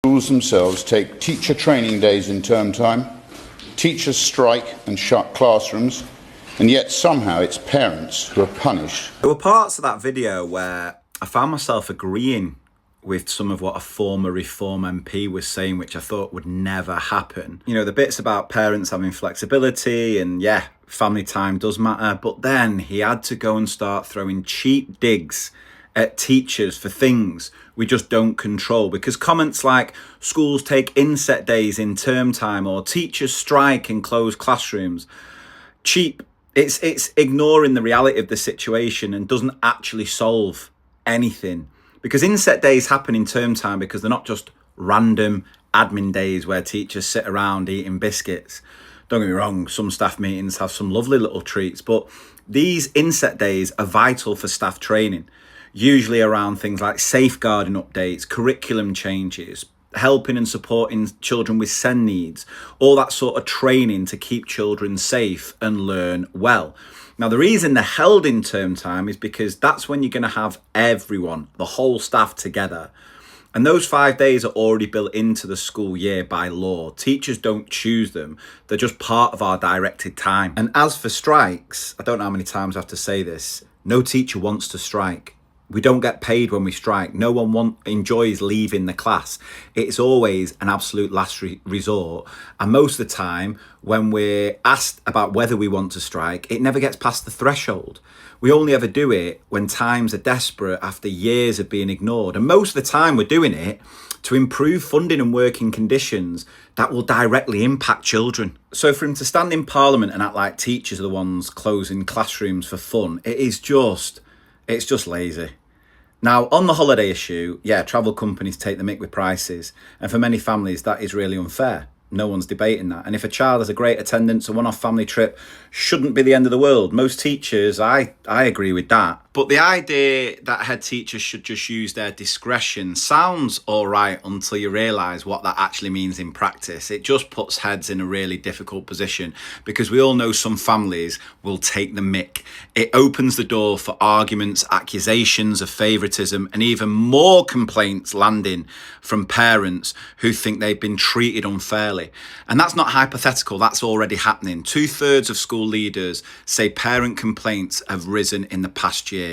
Schools themselves take teacher training days in term time, teachers strike and shut classrooms, and yet somehow it's parents who are punished. There were parts of that video where I found myself agreeing with some of what a former Reform MP was saying, which I thought would never happen. You know, the bits about parents having flexibility and yeah, family time does matter, but then he had to go and start throwing cheap digs at teachers for things we just don't control, because comments like schools take inset days in term time or teachers strike and close classrooms, cheap. It's ignoring the reality of the situation and doesn't actually solve anything. Because inset days happen in term time because they're not just random admin days where teachers sit around eating biscuits. Don't get me wrong, some staff meetings have some lovely little treats, but these inset days are vital for staff training, usually around things like safeguarding updates, curriculum changes, helping and supporting children with SEND needs, all that sort of training to keep children safe and learn well. Now, the reason they're held in term time is because that's when you're going to have everyone, the whole staff together. And those 5 days are already built into the school year by law. Teachers don't choose them. They're just part of our directed time. And as for strikes, I don't know how many times I have to say this, no teacher wants to strike. We don't get paid when we strike. No one enjoys leaving the class. It's always an absolute last resort. And most of the time, when we're asked about whether we want to strike, it never gets past the threshold. We only ever do it when times are desperate after years of being ignored. And most of the time, we're doing it to improve funding and working conditions that will directly impact children. So for him to stand in Parliament and act like teachers are the ones closing classrooms for fun, it's just lazy. Now, on the holiday issue, yeah, travel companies take the mick with prices. And for many families, that is really unfair. No one's debating that. And if a child has a great attendance, a one-off family trip shouldn't be the end of the world. Most teachers, I agree with that. But the idea that head teachers should just use their discretion sounds all right until you realise what that actually means in practice. It just puts heads in a really difficult position because we all know some families will take the mick. It opens the door for arguments, accusations of favouritism, and even more complaints landing from parents who think they've been treated unfairly. And that's not hypothetical, that's already happening. 2/3 of school leaders say parent complaints have risen in the past year.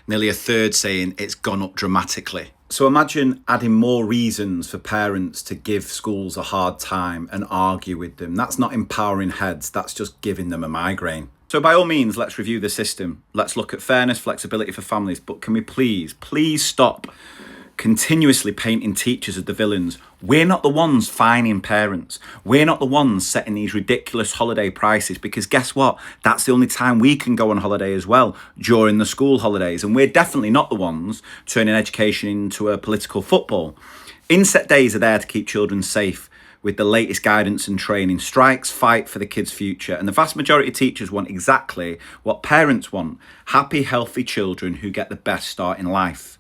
Nearly a third saying it's gone up dramatically. So imagine adding more reasons for parents to give schools a hard time and argue with them. That's not empowering heads, that's just giving them a migraine. So by all means, let's review the system. Let's look at fairness, flexibility for families. But can we please stop continuously painting teachers as the villains? We're not the ones fining parents. We're not the ones setting these ridiculous holiday prices, because guess what? That's the only time we can go on holiday as well, during the school holidays. And we're definitely not the ones turning education into a political football. Inset days are there to keep children safe with the latest guidance and training. Strikes fight for the kids' future. And the vast majority of teachers want exactly what parents want: happy, healthy children who get the best start in life.